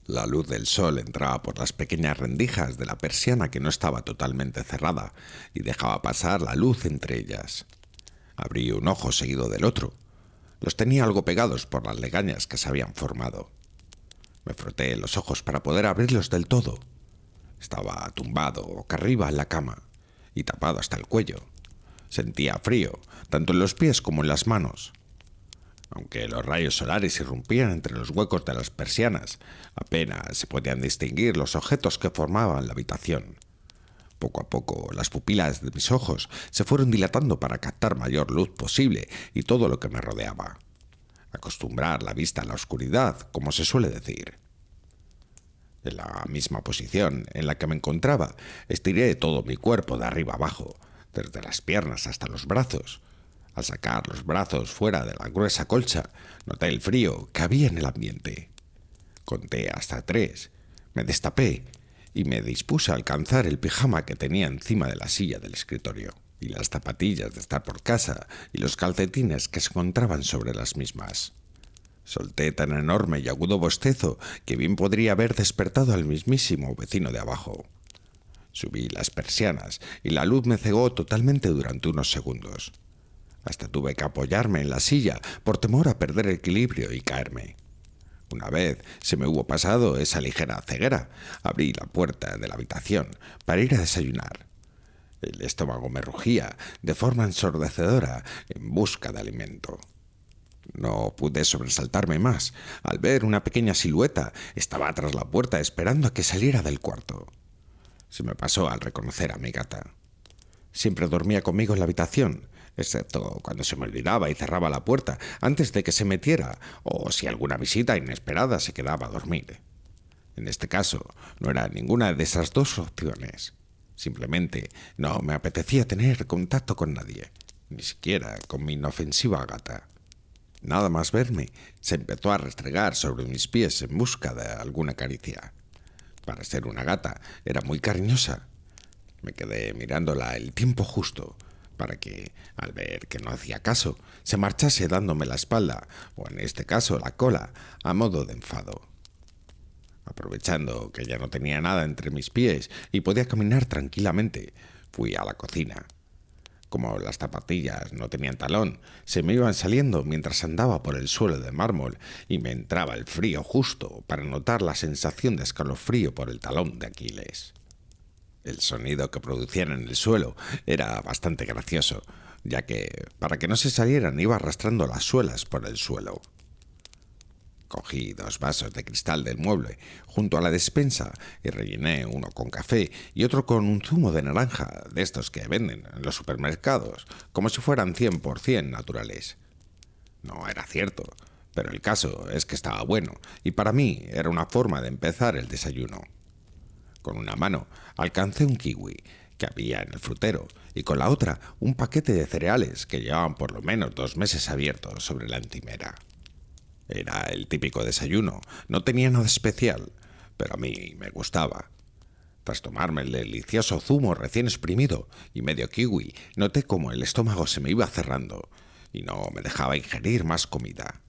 La luz del sol entraba por las pequeñas rendijas de la persiana que no estaba totalmente cerrada y dejaba pasar la luz entre ellas. Abrí un ojo seguido del otro. Los tenía algo pegados por las legañas que se habían formado. Me froté los ojos para poder abrirlos del todo. Estaba tumbado boca arriba en la cama y tapado hasta el cuello. Sentía frío, tanto en los pies como en las manos. Aunque los rayos solares irrumpían entre los huecos de las persianas, apenas se podían distinguir los objetos que formaban la habitación. Poco a poco, las pupilas de mis ojos se fueron dilatando para captar mayor luz posible y todo lo que me rodeaba. Acostumbrar la vista a la oscuridad, como se suele decir. En la misma posición en la que me encontraba, estiré todo mi cuerpo de arriba abajo, desde las piernas hasta los brazos. Al sacar los brazos fuera de la gruesa colcha, noté el frío que había en el ambiente. Conté hasta 3, me destapé y me dispuse a alcanzar el pijama que tenía encima de la silla del escritorio, y las zapatillas de estar por casa y los calcetines que se encontraban sobre las mismas. Solté tan enorme y agudo bostezo que bien podría haber despertado al mismísimo vecino de abajo. Subí las persianas y la luz me cegó totalmente durante unos segundos. Hasta tuve que apoyarme en la silla por temor a perder el equilibrio y caerme. Una vez se me hubo pasado esa ligera ceguera, abrí la puerta de la habitación para ir a desayunar. El estómago me rugía de forma ensordecedora en busca de alimento. No pude sobresaltarme más al ver una pequeña silueta. Estaba tras la puerta esperando a que saliera del cuarto. Se me pasó al reconocer a mi gata. Siempre dormía conmigo en la habitación, excepto cuando se me olvidaba y cerraba la puerta antes de que se metiera o si alguna visita inesperada se quedaba a dormir. En este caso, no era ninguna de esas dos opciones. Simplemente no me apetecía tener contacto con nadie, ni siquiera con mi inofensiva gata. Nada más verme, se empezó a restregar sobre mis pies en busca de alguna caricia. Para ser una gata, era muy cariñosa. Me quedé mirándola el tiempo justo para que, al ver que no hacía caso, se marchase dándome la espalda, o en este caso la cola, a modo de enfado. Aprovechando que ya no tenía nada entre mis pies y podía caminar tranquilamente, fui a la cocina. Como las zapatillas no tenían talón, se me iban saliendo mientras andaba por el suelo de mármol y me entraba el frío justo para notar la sensación de escalofrío por el talón de Aquiles. El sonido que producían en el suelo era bastante gracioso, ya que, para que no se salieran, iba arrastrando las suelas por el suelo. Cogí 2 vasos de cristal del mueble junto a la despensa y rellené uno con café y otro con un zumo de naranja, de estos que venden en los supermercados, como si fueran 100% naturales. No era cierto, pero el caso es que estaba bueno y para mí era una forma de empezar el desayuno. Con una mano alcancé un kiwi que había en el frutero y con la otra un paquete de cereales que llevaban por lo menos 2 meses abiertos sobre la encimera. Era el típico desayuno, no tenía nada especial, pero a mí me gustaba. Tras tomarme el delicioso zumo recién exprimido y medio kiwi, noté como el estómago se me iba cerrando y no me dejaba ingerir más comida.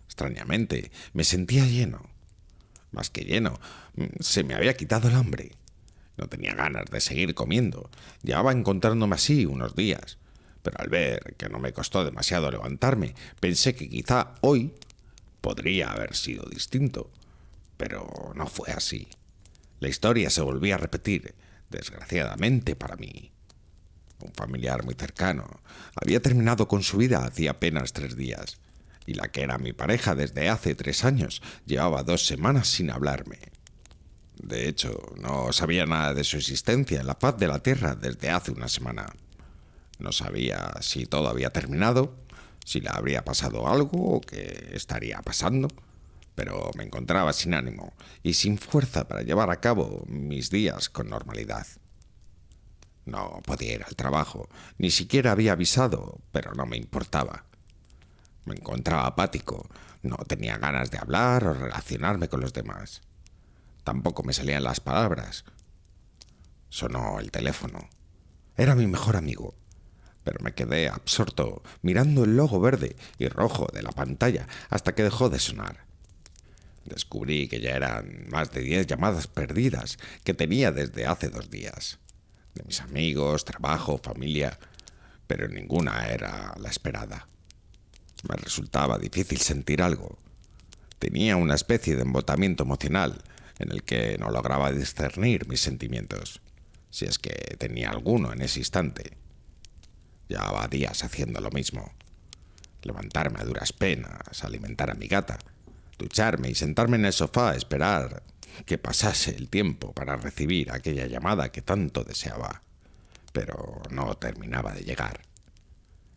Extrañamente, me sentía lleno. Más que lleno, se me había quitado el hambre. No tenía ganas de seguir comiendo. Llevaba encontrándome así unos días, pero al ver que no me costó demasiado levantarme, pensé que quizá hoy podría haber sido distinto, pero no fue así. La historia se volvía a repetir, desgraciadamente para mí. Un familiar muy cercano había terminado con su vida hacía apenas 3 días, y la que era mi pareja desde hace 3 años llevaba 2 semanas sin hablarme. De hecho, no sabía nada de su existencia en la faz de la tierra desde hace una semana. No sabía si todo había terminado, si le habría pasado algo o qué estaría pasando, pero me encontraba sin ánimo y sin fuerza para llevar a cabo mis días con normalidad. No podía ir al trabajo, ni siquiera había avisado, pero no me importaba. Me encontraba apático, no tenía ganas de hablar o relacionarme con los demás. Tampoco me salían las palabras. Sonó el teléfono. Era mi mejor amigo, pero me quedé absorto mirando el logo verde y rojo de la pantalla hasta que dejó de sonar. Descubrí que ya eran más de 10 llamadas perdidas que tenía desde hace 2 días. De mis amigos, trabajo, familia, pero ninguna era la esperada. Me resultaba difícil sentir algo. Tenía una especie de embotamiento emocional en el que no lograba discernir mis sentimientos, si es que tenía alguno en ese instante. Llevaba días haciendo lo mismo. Levantarme a duras penas, alimentar a mi gata, ducharme y sentarme en el sofá a esperar que pasase el tiempo para recibir aquella llamada que tanto deseaba, pero no terminaba de llegar.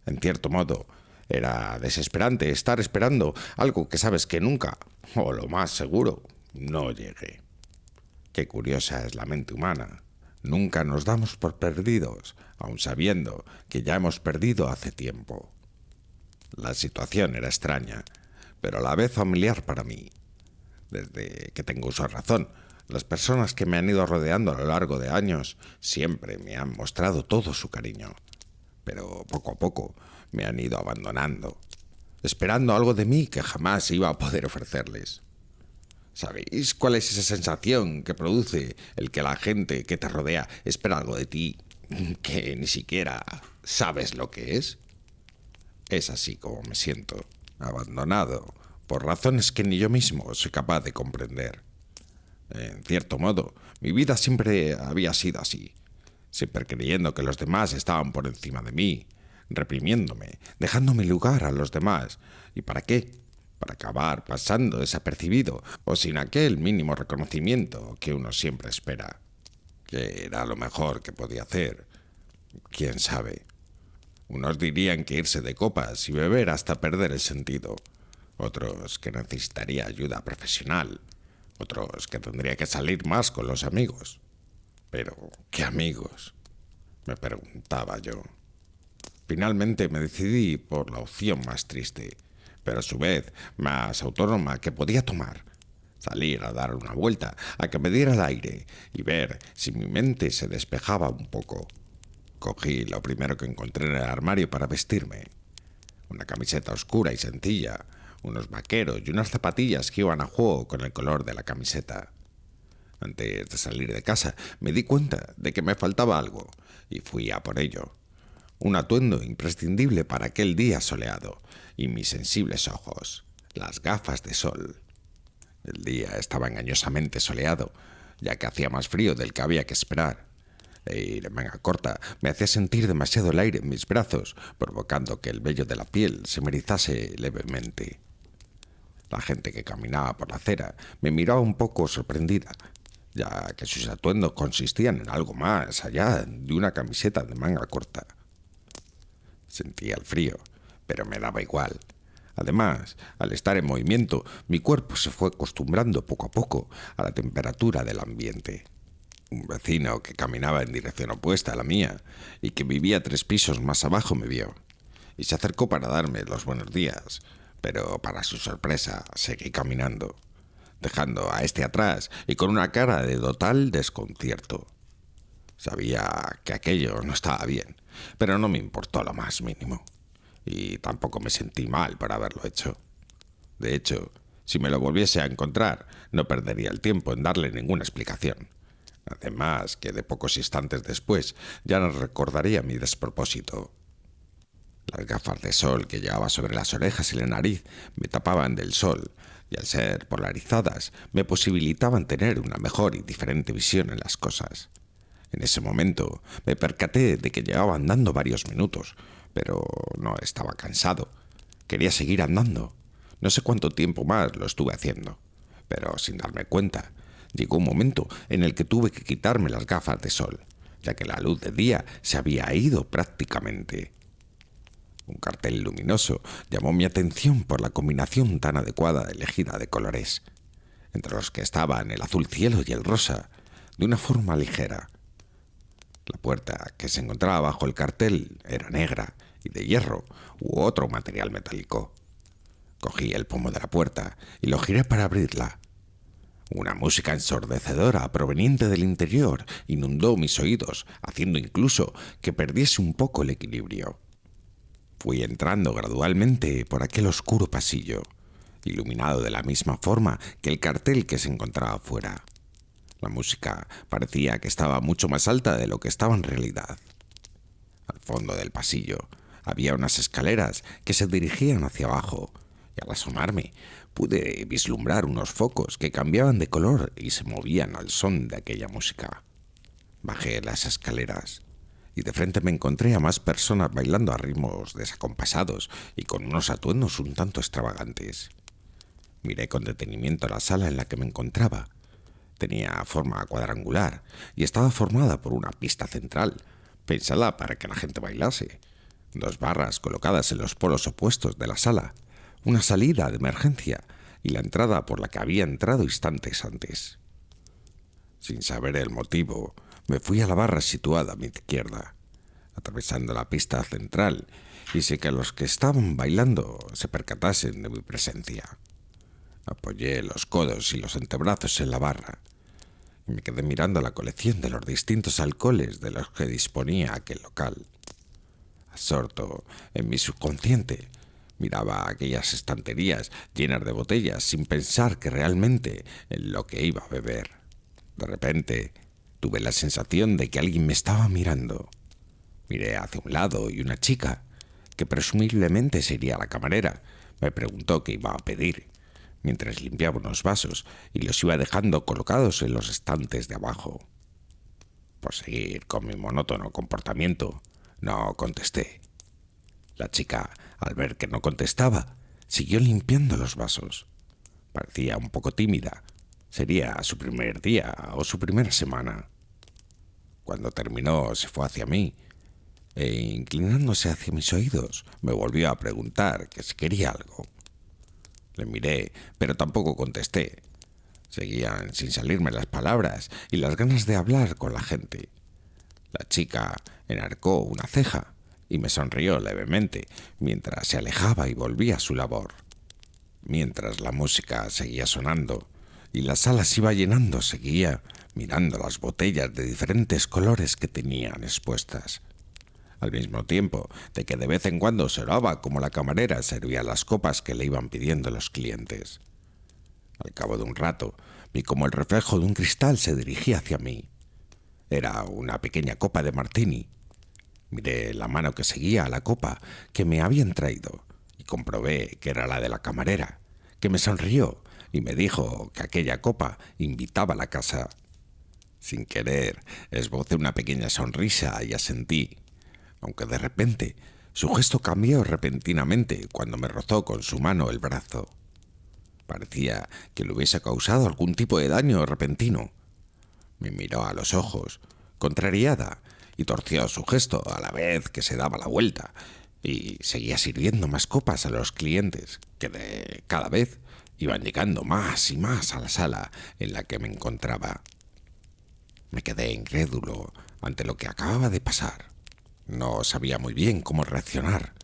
En cierto modo, era desesperante estar esperando algo que sabes que nunca, o lo más seguro, no llegue. Qué curiosa es la mente humana. Nunca nos damos por perdidos, aun sabiendo que ya hemos perdido hace tiempo. La situación era extraña, pero a la vez familiar para mí. Desde que tengo uso de razón, las personas que me han ido rodeando a lo largo de años siempre me han mostrado todo su cariño, pero poco a poco me han ido abandonando, esperando algo de mí que jamás iba a poder ofrecerles. ¿Sabéis cuál es esa sensación que produce el que la gente que te rodea espera algo de ti que ni siquiera sabes lo que es? Es así como me siento, abandonado, por razones que ni yo mismo soy capaz de comprender. En cierto modo, mi vida siempre había sido así, siempre creyendo que los demás estaban por encima de mí, reprimiéndome, dejándome lugar a los demás. ¿Y para qué? Para acabar pasando desapercibido o sin aquel mínimo reconocimiento que uno siempre espera. ¿Qué era lo mejor que podía hacer? ¿Quién sabe? Unos dirían que irse de copas y beber hasta perder el sentido. Otros que necesitaría ayuda profesional. Otros que tendría que salir más con los amigos. Pero, ¿qué amigos?, me preguntaba yo. Finalmente me decidí por la opción más triste, pero a su vez más autónoma que podía tomar. Salir a dar una vuelta, a que me diera el aire y ver si mi mente se despejaba un poco. Cogí lo primero que encontré en el armario para vestirme. Una camiseta oscura y sencilla, unos vaqueros y unas zapatillas que iban a juego con el color de la camiseta. Antes de salir de casa me di cuenta de que me faltaba algo y fui a por ello. Un atuendo imprescindible para aquel día soleado y mis sensibles ojos, las gafas de sol. El día estaba engañosamente soleado, ya que hacía más frío del que había que esperar. E ir en manga corta me hacía sentir demasiado el aire en mis brazos, provocando que el vello de la piel se me erizase levemente. La gente que caminaba por la acera me miraba un poco sorprendida, ya que sus atuendos consistían en algo más allá de una camiseta de manga corta. Sentía el frío, pero me daba igual. Además, al estar en movimiento, mi cuerpo se fue acostumbrando poco a poco a la temperatura del ambiente. Un vecino que caminaba en dirección opuesta a la mía y que vivía 3 pisos más abajo me vio y se acercó para darme los buenos días, pero para su sorpresa seguí caminando, dejando a este atrás y con una cara de total desconcierto. Sabía que aquello no estaba bien, pero no me importó lo más mínimo, y tampoco me sentí mal por haberlo hecho. De hecho, si me lo volviese a encontrar, no perdería el tiempo en darle ninguna explicación. Además, que de pocos instantes después ya no recordaría mi despropósito. Las gafas de sol que llevaba sobre las orejas y la nariz me tapaban del sol, y al ser polarizadas me posibilitaban tener una mejor y diferente visión en las cosas. En ese momento me percaté de que llevaba andando varios minutos, pero no estaba cansado. Quería seguir andando. No sé cuánto tiempo más lo estuve haciendo, pero sin darme cuenta, llegó un momento en el que tuve que quitarme las gafas de sol, ya que la luz del día se había ido prácticamente. Un cartel luminoso llamó mi atención por la combinación tan adecuada elegida de colores, entre los que estaban el azul cielo y el rosa, de una forma ligera. La puerta que se encontraba bajo el cartel era negra y de hierro u otro material metálico. Cogí el pomo de la puerta y lo giré para abrirla. Una música ensordecedora proveniente del interior inundó mis oídos, haciendo incluso que perdiese un poco el equilibrio. Fui entrando gradualmente por aquel oscuro pasillo, iluminado de la misma forma que el cartel que se encontraba fuera. La música parecía que estaba mucho más alta de lo que estaba en realidad. Al fondo del pasillo había unas escaleras que se dirigían hacia abajo, y al asomarme pude vislumbrar unos focos que cambiaban de color y se movían al son de aquella música. Bajé las escaleras y de frente me encontré a más personas bailando a ritmos desacompasados y con unos atuendos un tanto extravagantes. Miré con detenimiento la sala en la que me encontraba. Tenía forma cuadrangular y estaba formada por una pista central, pensada para que la gente bailase, 2 barras colocadas en los polos opuestos de la sala, una salida de emergencia y la entrada por la que había entrado instantes antes. Sin saber el motivo, me fui a la barra situada a mi izquierda, atravesando la pista central, y sin que los que estaban bailando se percatasen de mi presencia. Apoyé los codos y los antebrazos en la barra y me quedé mirando la colección de los distintos alcoholes de los que disponía aquel local. Absorto en mi subconsciente, miraba aquellas estanterías llenas de botellas sin pensar que realmente en lo que iba a beber. De repente, tuve la sensación de que alguien me estaba mirando. Miré hacia un lado y una chica, que presumiblemente sería la camarera, me preguntó qué iba a pedir, mientras limpiaba unos vasos y los iba dejando colocados en los estantes de abajo. Por seguir con mi monótono comportamiento, no contesté. La chica, al ver que no contestaba, siguió limpiando los vasos. Parecía un poco tímida. Sería su primer día o su primera semana. Cuando terminó, se fue hacia mí e, inclinándose hacia mis oídos, me volvió a preguntar que si quería algo. Le miré, pero tampoco contesté. Seguían sin salirme las palabras y las ganas de hablar con la gente. La chica enarcó una ceja y me sonrió levemente mientras se alejaba y volvía a su labor. Mientras la música seguía sonando y la sala se iba llenando, seguía mirando las botellas de diferentes colores que tenían expuestas, al mismo tiempo de que de vez en cuando observaba cómo la camarera servía las copas que le iban pidiendo los clientes. Al cabo de un rato, vi cómo el reflejo de un cristal se dirigía hacia mí. Era una pequeña copa de martini. Miré la mano que seguía a la copa que me habían traído y comprobé que era la de la camarera, que me sonrió y me dijo que aquella copa invitaba a la casa. Sin querer, esbocé una pequeña sonrisa y asentí, aunque de repente su gesto cambió repentinamente cuando me rozó con su mano el brazo. Parecía que le hubiese causado algún tipo de daño repentino. Me miró a los ojos, contrariada, y torció su gesto a la vez que se daba la vuelta, y seguía sirviendo más copas a los clientes, que de cada vez iban llegando más y más a la sala en la que me encontraba. Me quedé incrédulo ante lo que acababa de pasar. No sabía muy bien cómo reaccionar.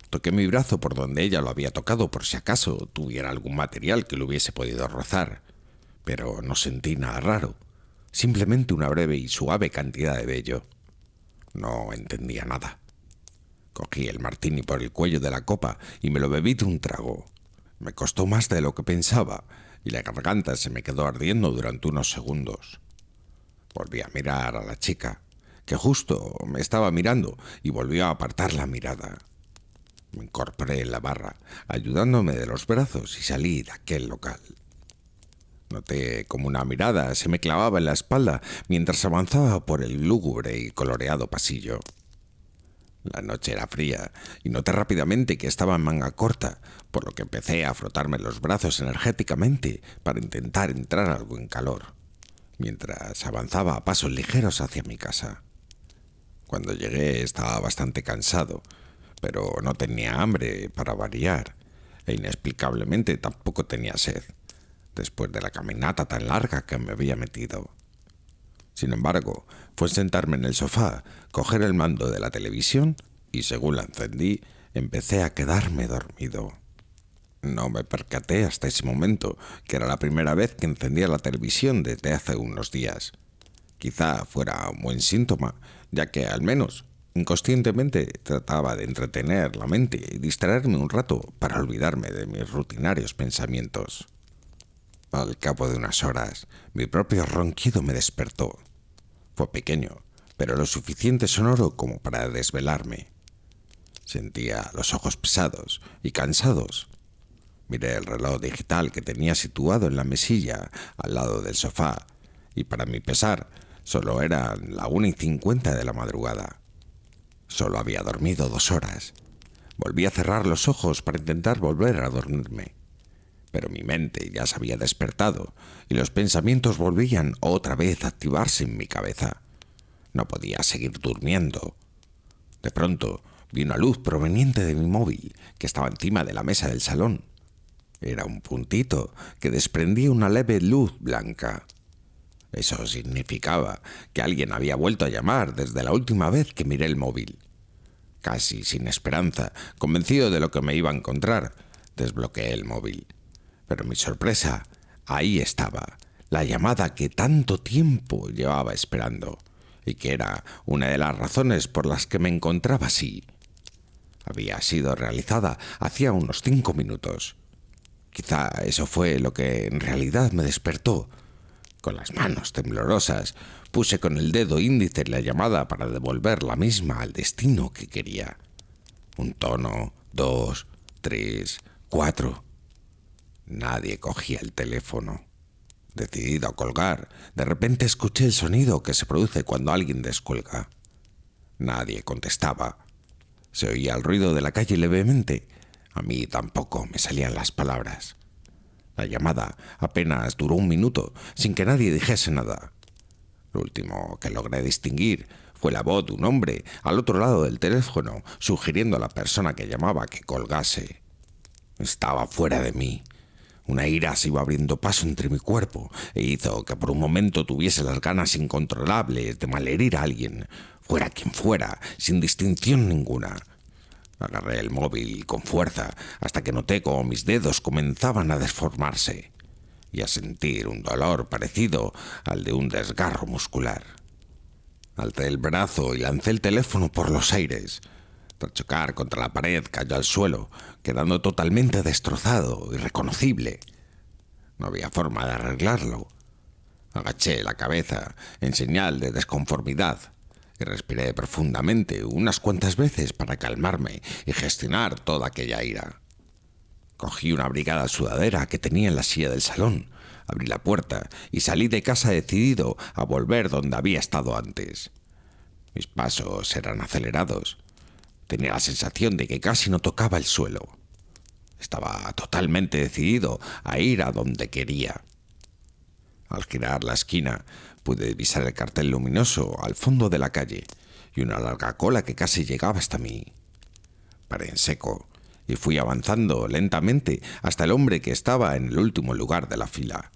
Toqué mi brazo por donde ella lo había tocado por si acaso tuviera algún material que lo hubiese podido rozar, pero no sentí nada raro, simplemente una breve y suave cantidad de vello. No entendía nada. Cogí el martini por el cuello de la copa y me lo bebí de un trago. Me costó más de lo que pensaba y la garganta se me quedó ardiendo durante unos segundos. Volví a mirar a la chica, que justo me estaba mirando, y volvió a apartar la mirada. Me incorporé en la barra, ayudándome de los brazos, y salí de aquel local. Noté como una mirada se me clavaba en la espalda mientras avanzaba por el lúgubre y coloreado pasillo. La noche era fría y noté rápidamente que estaba en manga corta, por lo que empecé a frotarme los brazos energéticamente para intentar entrar algo en calor, mientras avanzaba a pasos ligeros hacia mi casa. Cuando llegué estaba bastante cansado, pero no tenía hambre para variar, e inexplicablemente tampoco tenía sed, después de la caminata tan larga que me había metido. Sin embargo, fue sentarme en el sofá, coger el mando de la televisión y, según la encendí, empecé a quedarme dormido. No me percaté hasta ese momento que era la primera vez que encendía la televisión desde hace unos días. Quizá fuera un buen síntoma, ya que al menos Inconscientemente trataba de entretener la mente y distraerme un rato para olvidarme de mis rutinarios pensamientos. Al cabo de unas horas, mi propio ronquido me despertó. Fue pequeño, pero lo suficiente sonoro como para desvelarme. Sentía los ojos pesados y cansados. Miré el reloj digital que tenía situado en la mesilla al lado del sofá y para mi pesar solo eran la 1:50 de la madrugada. Solo había dormido 2 horas. Volví a cerrar los ojos para intentar volver a dormirme. Pero mi mente ya se había despertado y los pensamientos volvían otra vez a activarse en mi cabeza. No podía seguir durmiendo. De pronto vi una luz proveniente de mi móvil que estaba encima de la mesa del salón. Era un puntito que desprendía una leve luz blanca. Eso significaba que alguien había vuelto a llamar desde la última vez que miré el móvil. Casi sin esperanza, convencido de lo que me iba a encontrar, desbloqueé el móvil. Pero mi sorpresa, ahí estaba, la llamada que tanto tiempo llevaba esperando, y que era una de las razones por las que me encontraba así. Había sido realizada hacía unos 5 minutos. Quizá eso fue lo que en realidad me despertó. Con las manos temblorosas, puse con el dedo índice la llamada para devolver la misma al destino que quería. Un tono, 2, 3, 4. Nadie cogía el teléfono. Decidido a colgar, de repente escuché el sonido que se produce cuando alguien descuelga. Nadie contestaba. Se oía el ruido de la calle levemente. A mí tampoco me salían las palabras. La llamada apenas duró 1 minuto, sin que nadie dijese nada. Lo último que logré distinguir fue la voz de un hombre al otro lado del teléfono, sugiriendo a la persona que llamaba que colgase. Estaba fuera de mí. Una ira se iba abriendo paso entre mi cuerpo e hizo que por un momento tuviese las ganas incontrolables de malherir a alguien, fuera quien fuera, sin distinción ninguna. Agarré el móvil con fuerza hasta que noté cómo mis dedos comenzaban a deformarse y a sentir un dolor parecido al de un desgarro muscular. Alcé el brazo y lancé el teléfono por los aires. Tras chocar contra la pared cayó al suelo, quedando totalmente destrozado, irreconocible. No había forma de arreglarlo. Agaché la cabeza en señal de desconformidad y respiré profundamente unas cuantas veces para calmarme y gestionar toda aquella ira. Cogí una abrigada sudadera que tenía en la silla del salón, abrí la puerta y salí de casa decidido a volver donde había estado antes. Mis pasos eran acelerados. Tenía la sensación de que casi no tocaba el suelo. Estaba totalmente decidido a ir a donde quería. Al girar la esquina, pude divisar el cartel luminoso al fondo de la calle y una larga cola que casi llegaba hasta mí. Paré en seco y fui avanzando lentamente hasta el hombre que estaba en el último lugar de la fila.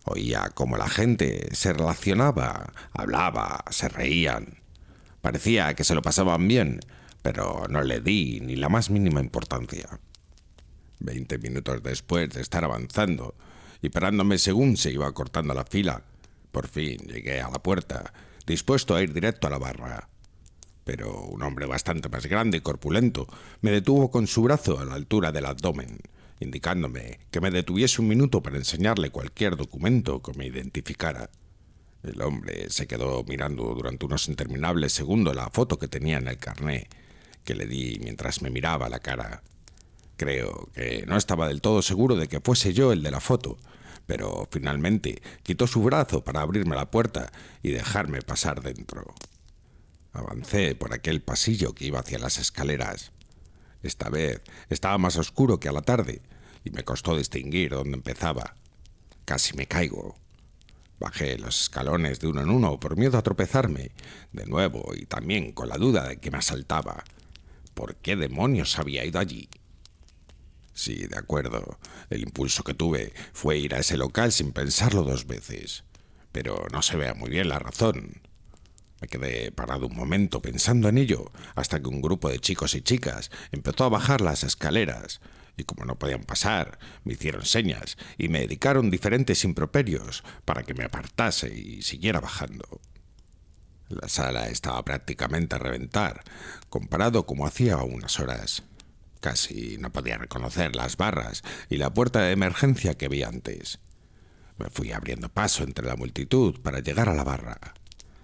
Oía cómo la gente se relacionaba, hablaba, se reían. Parecía que se lo pasaban bien, pero no le di ni la más mínima importancia. 20 minutos después de estar avanzando y parándome según se iba cortando la fila, por fin llegué a la puerta, dispuesto a ir directo a la barra. Pero un hombre bastante más grande y corpulento me detuvo con su brazo a la altura del abdomen, indicándome que me detuviese 1 minuto para enseñarle cualquier documento que me identificara. El hombre se quedó mirando durante unos interminables segundos la foto que tenía en el carné, que le di mientras me miraba a la cara. Creo que no estaba del todo seguro de que fuese yo el de la foto, pero finalmente quitó su brazo para abrirme la puerta y dejarme pasar dentro. Avancé por aquel pasillo que iba hacia las escaleras. Esta vez estaba más oscuro que a la tarde y me costó distinguir dónde empezaba. Casi me caigo. Bajé los escalones de uno en uno por miedo a tropezarme, de nuevo y también con la duda de que me asaltaba. ¿Por qué demonios había ido allí? Sí, de acuerdo. El impulso que tuve fue ir a ese local sin pensarlo 2 veces. Pero no se vea muy bien la razón. Me quedé parado un momento pensando en ello, hasta que un grupo de chicos y chicas empezó a bajar las escaleras, y como no podían pasar, me hicieron señas y me dedicaron diferentes improperios para que me apartase y siguiera bajando. La sala estaba prácticamente a reventar, comparado como hacía unas horas. Casi no podía reconocer las barras y la puerta de emergencia que vi antes. Me fui abriendo paso entre la multitud para llegar a la barra.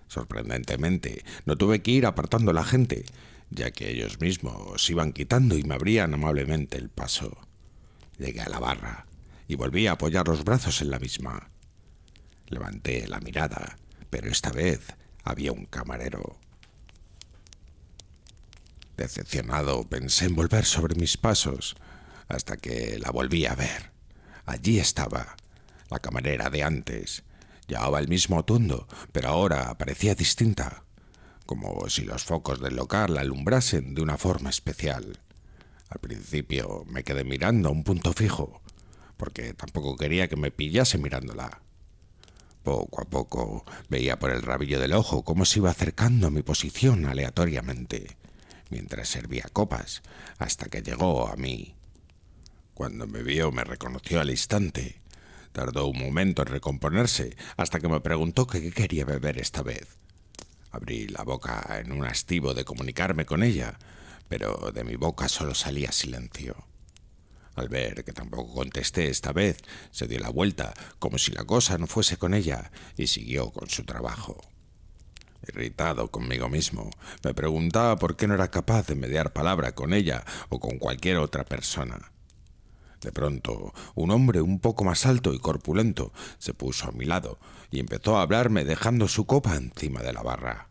Sorprendentemente, no tuve que ir apartando a la gente, ya que ellos mismos iban quitando y me abrían amablemente el paso. Llegué a la barra y volví a apoyar los brazos en la misma. Levanté la mirada, pero esta vez había un camarero. Decepcionado, pensé en volver sobre mis pasos, hasta que la volví a ver. Allí estaba, la camarera de antes. Llevaba el mismo atuendo, pero ahora parecía distinta, como si los focos del local la alumbrasen de una forma especial. Al principio me quedé mirando a un punto fijo, porque tampoco quería que me pillase mirándola. Poco a poco veía por el rabillo del ojo cómo se iba acercando a mi posición aleatoriamente, mientras servía copas, hasta que llegó a mí. Cuando me vio me reconoció al instante. Tardó un momento en recomponerse hasta que me preguntó que qué quería beber esta vez. Abrí la boca en un hastío de comunicarme con ella, pero de mi boca solo salía silencio. Al ver que tampoco contesté esta vez, se dio la vuelta, como si la cosa no fuese con ella, y siguió con su trabajo. Irritado conmigo mismo, me preguntaba por qué no era capaz de mediar palabra con ella o con cualquier otra persona. De pronto, un hombre un poco más alto y corpulento se puso a mi lado y empezó a hablarme dejando su copa encima de la barra.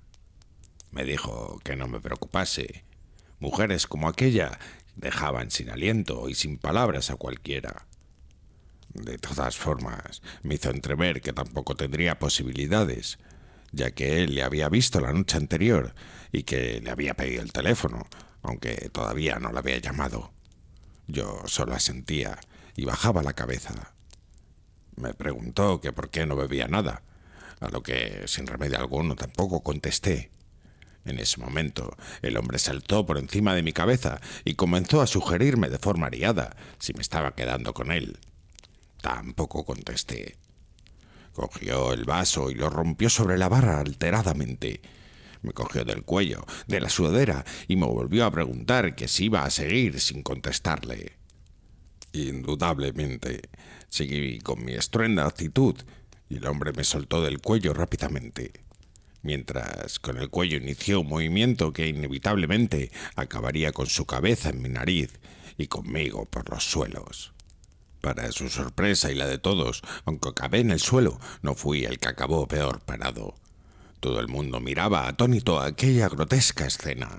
Me dijo que no me preocupase. Mujeres como aquella dejaban sin aliento y sin palabras a cualquiera. De todas formas, me hizo entrever que tampoco tendría posibilidades, ya que él le había visto la noche anterior y que le había pedido el teléfono, aunque todavía no le había llamado. Yo solo asentía y bajaba la cabeza. Me preguntó que por qué no bebía nada, a lo que, sin remedio alguno, tampoco contesté. En ese momento, el hombre saltó por encima de mi cabeza y comenzó a sugerirme de forma ariada si me estaba quedando con él. Tampoco contesté. Cogió el vaso y lo rompió sobre la barra alteradamente. Me cogió del cuello, de la sudadera, y me volvió a preguntar que si iba a seguir sin contestarle. Indudablemente, seguí con mi estruenda actitud, y el hombre me soltó del cuello rápidamente, mientras con el cuello inició un movimiento que inevitablemente acabaría con su cabeza en mi nariz y conmigo por los suelos. Para su sorpresa y la de todos, aunque acabé en el suelo, no fui el que acabó peor parado. Todo el mundo miraba atónito aquella grotesca escena.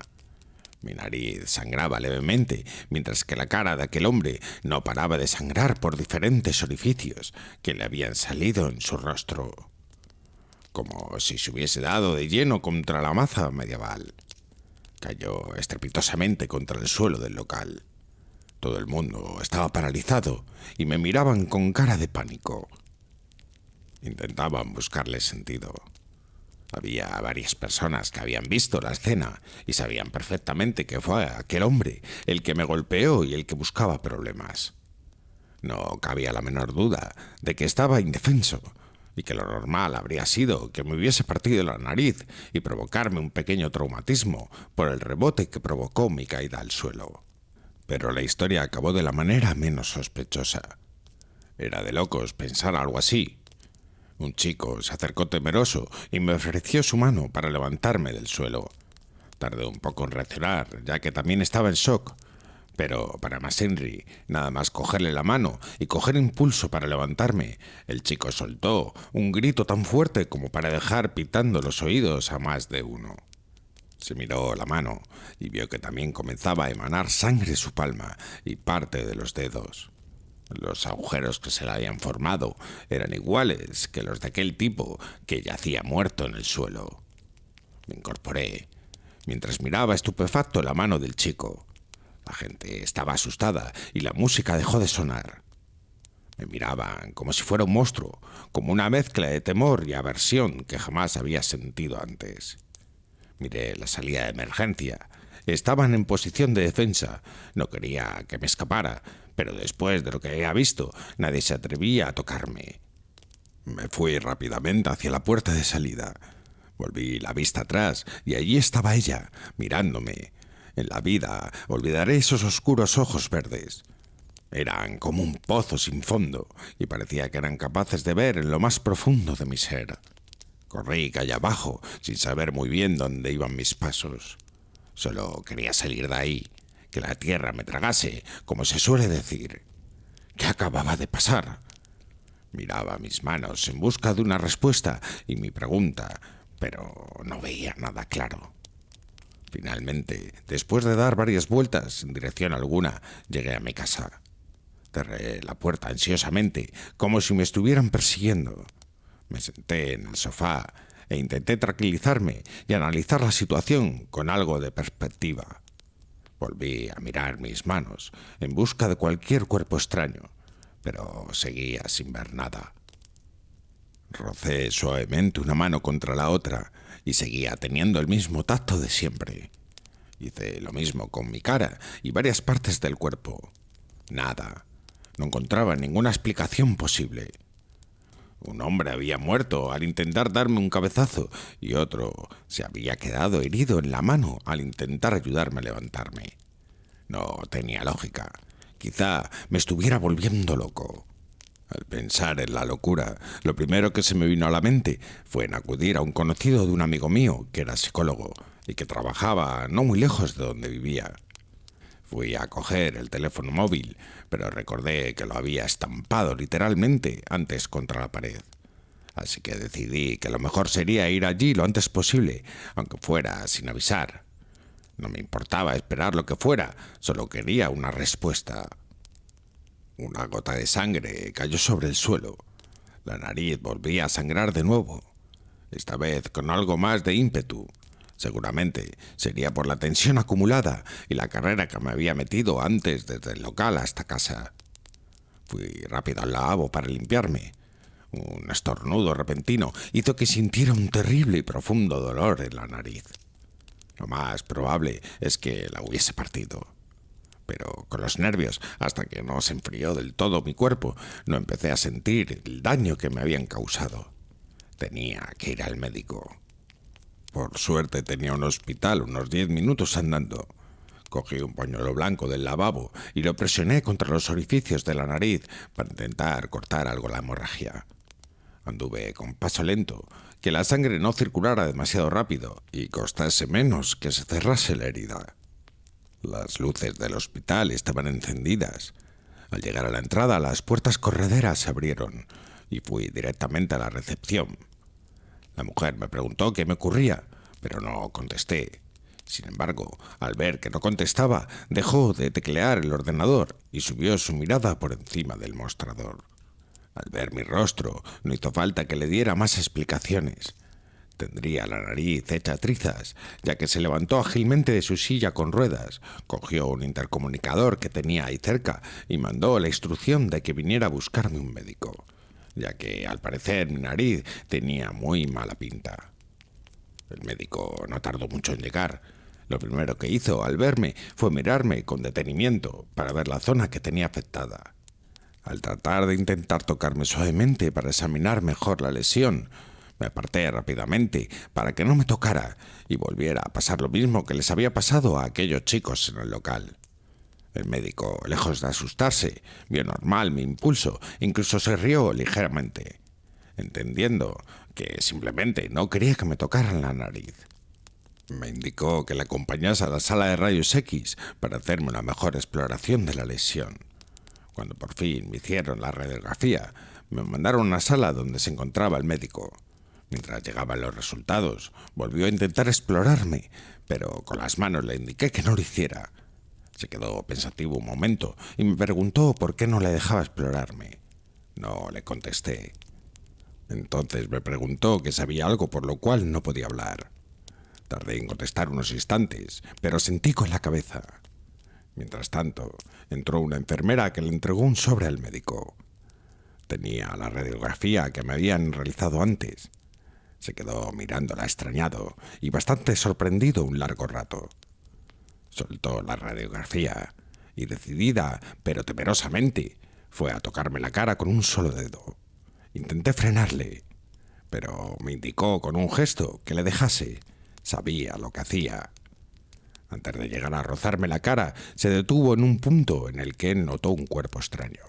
Mi nariz sangraba levemente, mientras que la cara de aquel hombre no paraba de sangrar por diferentes orificios que le habían salido en su rostro, como si se hubiese dado de lleno contra la maza medieval. Cayó estrepitosamente contra el suelo del local. Todo el mundo estaba paralizado y me miraban con cara de pánico. Intentaban buscarle sentido. Había varias personas que habían visto la escena y sabían perfectamente que fue aquel hombre el que me golpeó y el que buscaba problemas. No cabía la menor duda de que estaba indefenso y que lo normal habría sido que me hubiese partido la nariz y provocarme un pequeño traumatismo por el rebote que provocó mi caída al suelo. Pero la historia acabó de la manera menos sospechosa. Era de locos pensar algo así. Un chico se acercó temeroso y me ofreció su mano para levantarme del suelo. Tardé un poco en reaccionar, ya que también estaba en shock. Pero para Masenri, nada más cogerle la mano y coger impulso para levantarme, el chico soltó un grito tan fuerte como para dejar pitando los oídos a más de uno. Se miró la mano y vio que también comenzaba a emanar sangre su palma y parte de los dedos. Los agujeros que se le habían formado eran iguales que los de aquel tipo que yacía muerto en el suelo. Me incorporé, mientras miraba estupefacto la mano del chico. La gente estaba asustada y la música dejó de sonar. Me miraban como si fuera un monstruo, como una mezcla de temor y aversión que jamás había sentido antes. Miré la salida de emergencia. Estaban en posición de defensa. No quería que me escapara, pero después de lo que había visto, nadie se atrevía a tocarme. Me fui rápidamente hacia la puerta de salida. Volví la vista atrás y allí estaba ella, mirándome. En la vida olvidaré esos oscuros ojos verdes. Eran como un pozo sin fondo y parecía que eran capaces de ver en lo más profundo de mi ser. Corrí calle abajo sin saber muy bien dónde iban mis pasos. Solo quería salir de ahí, que la tierra me tragase, como se suele decir. ¿Qué acababa de pasar? Miraba mis manos en busca de una respuesta y mi pregunta, pero no veía nada claro. Finalmente, después de dar varias vueltas sin dirección alguna, llegué a mi casa. Cerré la puerta ansiosamente, como si me estuvieran persiguiendo. Me senté en el sofá e intenté tranquilizarme y analizar la situación con algo de perspectiva. Volví a mirar mis manos en busca de cualquier cuerpo extraño, pero seguía sin ver nada. Rocé suavemente una mano contra la otra y seguía teniendo el mismo tacto de siempre. Hice lo mismo con mi cara y varias partes del cuerpo. Nada. No encontraba ninguna explicación posible. Un hombre había muerto al intentar darme un cabezazo y otro se había quedado herido en la mano al intentar ayudarme a levantarme. No tenía lógica. Quizá me estuviera volviendo loco. Al pensar en la locura, lo primero que se me vino a la mente fue en acudir a un conocido de un amigo mío que era psicólogo y que trabajaba no muy lejos de donde vivía. Fui a coger el teléfono móvil, pero recordé que lo había estampado literalmente antes contra la pared. Así que decidí que lo mejor sería ir allí lo antes posible, aunque fuera sin avisar. No me importaba esperar lo que fuera, solo quería una respuesta. Una gota de sangre cayó sobre el suelo. La nariz volvía a sangrar de nuevo, esta vez con algo más de ímpetu. Seguramente sería por la tensión acumulada y la carrera que me había metido antes desde el local hasta casa. Fui rápido al lavabo para limpiarme. Un estornudo repentino hizo que sintiera un terrible y profundo dolor en la nariz. Lo más probable es que la hubiese partido. Pero con los nervios, hasta que no se enfrió del todo mi cuerpo, no empecé a sentir el daño que me habían causado. Tenía que ir al médico. Por suerte tenía un hospital unos 10 minutos andando. Cogí un pañuelo blanco del lavabo y lo presioné contra los orificios de la nariz para intentar cortar algo la hemorragia. Anduve con paso lento, que la sangre no circulara demasiado rápido y costase menos que se cerrase la herida. Las luces del hospital estaban encendidas. Al llegar a la entrada, las puertas correderas se abrieron y fui directamente a la recepción. La mujer me preguntó qué me ocurría, pero no contesté. Sin embargo, al ver que no contestaba, dejó de teclear el ordenador y subió su mirada por encima del mostrador. Al ver mi rostro, no hizo falta que le diera más explicaciones. Tendría la nariz hecha trizas, ya que se levantó ágilmente de su silla con ruedas, cogió un intercomunicador que tenía ahí cerca y mandó la instrucción de que viniera a buscarme un médico, ya que al parecer mi nariz tenía muy mala pinta. El médico no tardó mucho en llegar. Lo primero que hizo al verme fue mirarme con detenimiento para ver la zona que tenía afectada. Al tratar de intentar tocarme suavemente para examinar mejor la lesión, me aparté rápidamente para que no me tocara y volviera a pasar lo mismo que les había pasado a aquellos chicos en el local. El médico, lejos de asustarse, vio normal mi impulso, incluso se rió ligeramente, entendiendo que simplemente no quería que me tocaran la nariz. Me indicó que le acompañase a la sala de rayos X para hacerme una mejor exploración de la lesión. Cuando por fin me hicieron la radiografía, me mandaron a una sala donde se encontraba el médico. Mientras llegaban los resultados, volvió a intentar explorarme, pero con las manos le indiqué que no lo hiciera. Se quedó pensativo un momento y me preguntó por qué no le dejaba explorarme. No le contesté. Entonces me preguntó que sabía algo por lo cual no podía hablar. Tardé en contestar unos instantes, pero sentí con la cabeza. Mientras tanto, entró una enfermera que le entregó un sobre al médico. Tenía la radiografía que me habían realizado antes. Se quedó mirándola extrañado y bastante sorprendido un largo rato. Soltó la radiografía y decidida, pero temerosamente, fue a tocarme la cara con un solo dedo. Intenté frenarle, pero me indicó con un gesto que le dejase. Sabía lo que hacía. Antes de llegar a rozarme la cara, se detuvo en un punto en el que notó un cuerpo extraño.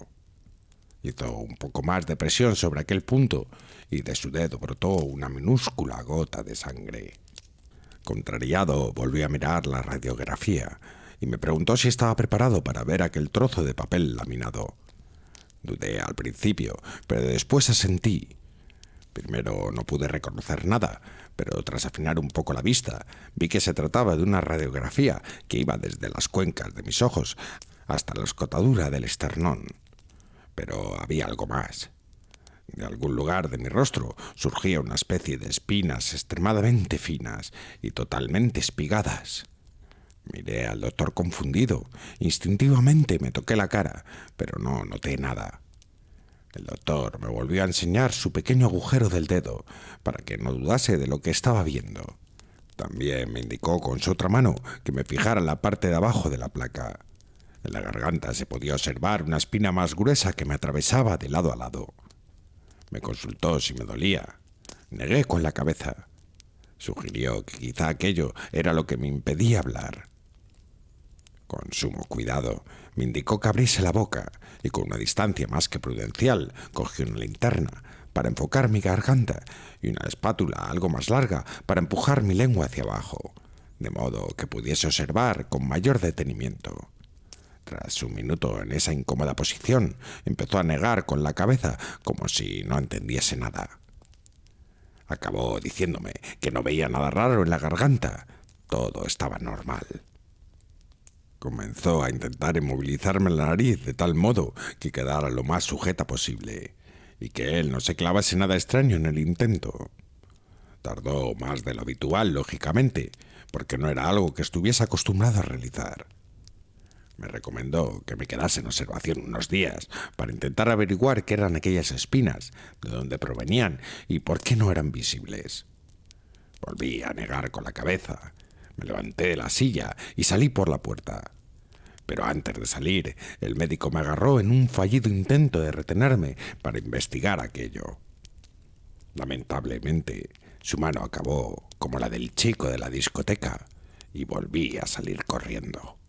Hizo un poco más de presión sobre aquel punto y de su dedo brotó una minúscula gota de sangre. Contrariado, volví a mirar la radiografía y me preguntó si estaba preparado para ver aquel trozo de papel laminado. Dudé al principio, pero después asentí. Primero no pude reconocer nada, pero tras afinar un poco la vista, vi que se trataba de una radiografía que iba desde las cuencas de mis ojos hasta la escotadura del esternón. Pero había algo más. De algún lugar de mi rostro surgía una especie de espinas extremadamente finas y totalmente espigadas. Miré al doctor confundido. Instintivamente me toqué la cara, pero no noté nada. El doctor me volvió a enseñar su pequeño agujero del dedo para que no dudase de lo que estaba viendo. También me indicó con su otra mano que me fijara en la parte de abajo de la placa. En la garganta se podía observar una espina más gruesa que me atravesaba de lado a lado. Me consultó si me dolía. Negué con la cabeza. Sugirió que quizá aquello era lo que me impedía hablar. Con sumo cuidado, me indicó que abriese la boca y con una distancia más que prudencial cogió una linterna para enfocar mi garganta y una espátula algo más larga para empujar mi lengua hacia abajo, de modo que pudiese observar con mayor detenimiento. Tras un minuto en esa incómoda posición, empezó a negar con la cabeza como si no entendiese nada. Acabó diciéndome que no veía nada raro en la garganta. Todo estaba normal. Comenzó a intentar inmovilizarme la nariz de tal modo que quedara lo más sujeta posible y que él no se clavase nada extraño en el intento. Tardó más de lo habitual, lógicamente, porque no era algo que estuviese acostumbrado a realizar. Me recomendó que me quedase en observación unos días para intentar averiguar qué eran aquellas espinas, de dónde provenían y por qué no eran visibles. Volví a negar con la cabeza. Me levanté de la silla y salí por la puerta. Pero antes de salir, el médico me agarró en un fallido intento de retenerme para investigar aquello. Lamentablemente, su mano acabó como la del chico de la discoteca y volví a salir corriendo.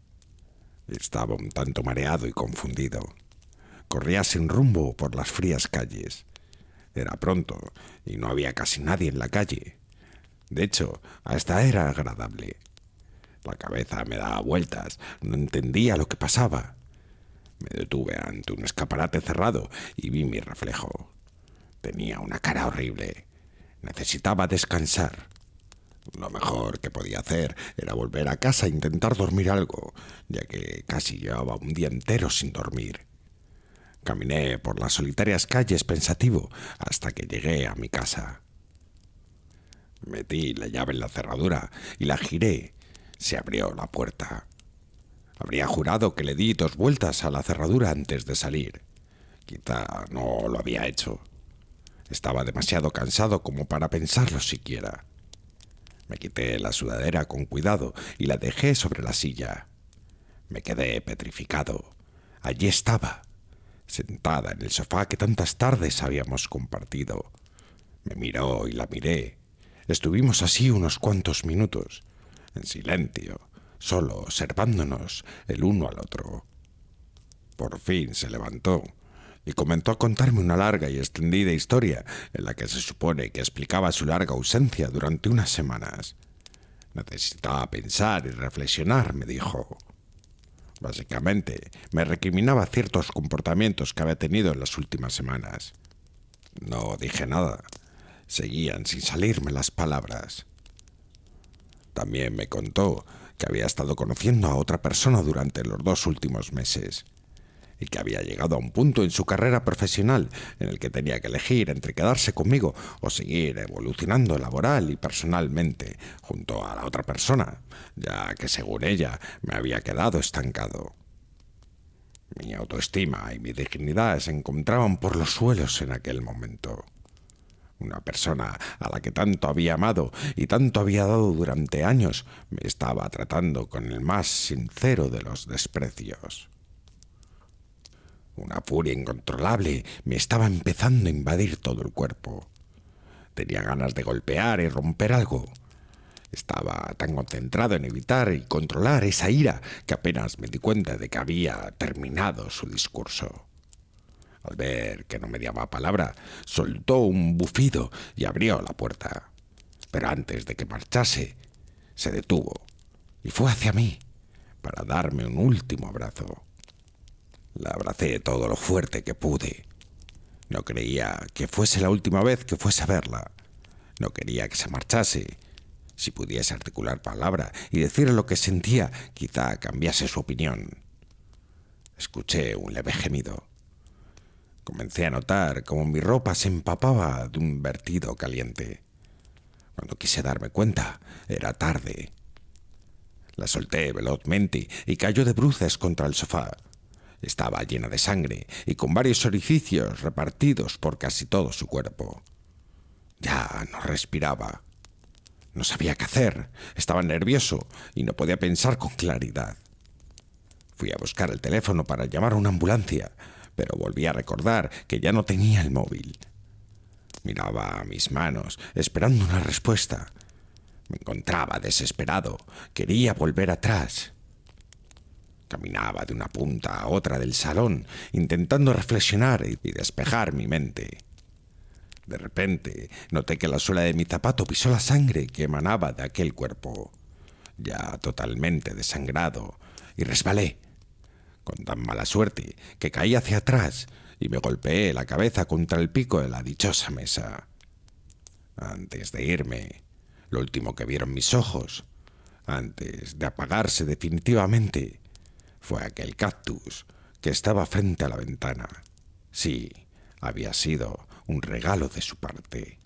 Estaba un tanto mareado y confundido. Corría sin rumbo por las frías calles. Era pronto y no había casi nadie en la calle. De hecho, hasta era agradable. La cabeza me daba vueltas, no entendía lo que pasaba. Me detuve ante un escaparate cerrado y vi mi reflejo. Tenía una cara horrible. Necesitaba descansar. Lo mejor que podía hacer era volver a casa e intentar dormir algo, ya que casi llevaba un día entero sin dormir. Caminé por las solitarias calles pensativo hasta que llegué a mi casa. Metí la llave en la cerradura y la giré. Se abrió la puerta. Habría jurado que le di 2 vueltas a la cerradura antes de salir. Quizá no lo había hecho. Estaba demasiado cansado como para pensarlo siquiera. Me quité la sudadera con cuidado y la dejé sobre la silla. Me quedé petrificado. Allí estaba, sentada en el sofá que tantas tardes habíamos compartido. Me miró y la miré. Estuvimos así unos cuantos minutos, en silencio, solo observándonos el uno al otro. Por fin se levantó y comenzó a contarme una larga y extendida historia en la que se supone que explicaba su larga ausencia durante unas semanas. Necesitaba pensar y reflexionar, me dijo. Básicamente, me recriminaba ciertos comportamientos que había tenido en las últimas semanas. No dije nada. Seguían sin salirme las palabras. También me contó que había estado conociendo a otra persona durante los 2 últimos meses y que había llegado a un punto en su carrera profesional en el que tenía que elegir entre quedarse conmigo o seguir evolucionando laboral y personalmente junto a la otra persona, ya que según ella me había quedado estancado. Mi autoestima y mi dignidad se encontraban por los suelos en aquel momento. Una persona a la que tanto había amado y tanto había dado durante años me estaba tratando con el más sincero de los desprecios. Una furia incontrolable me estaba empezando a invadir todo el cuerpo. Tenía ganas de golpear y romper algo. Estaba tan concentrado en evitar y controlar esa ira que apenas me di cuenta de que había terminado su discurso. Al ver que no me daba palabra, soltó un bufido y abrió la puerta. Pero antes de que marchase, se detuvo y fue hacia mí para darme un último abrazo. La abracé todo lo fuerte que pude. No creía que fuese la última vez que fuese a verla. No quería que se marchase. Si pudiese articular palabra y decir lo que sentía, quizá cambiase su opinión. Escuché un leve gemido. Comencé a notar cómo mi ropa se empapaba de un vertido caliente. Cuando quise darme cuenta, era tarde. La solté velozmente y cayó de bruces contra el sofá. Estaba llena de sangre y con varios orificios repartidos por casi todo su cuerpo. Ya no respiraba. No sabía qué hacer. Estaba nervioso y no podía pensar con claridad. Fui a buscar el teléfono para llamar a una ambulancia, pero volví a recordar que ya no tenía el móvil. Miraba a mis manos, esperando una respuesta. Me encontraba desesperado. Quería volver atrás. Caminaba de una punta a otra del salón, intentando reflexionar y despejar mi mente. De repente, noté que la suela de mi zapato pisó la sangre que emanaba de aquel cuerpo, ya totalmente desangrado, y resbalé, con tan mala suerte que caí hacia atrás y me golpeé la cabeza contra el pico de la dichosa mesa. Antes de irme, lo último que vieron mis ojos, antes de apagarse definitivamente, fue aquel cactus que estaba frente a la ventana. Sí, había sido un regalo de su parte.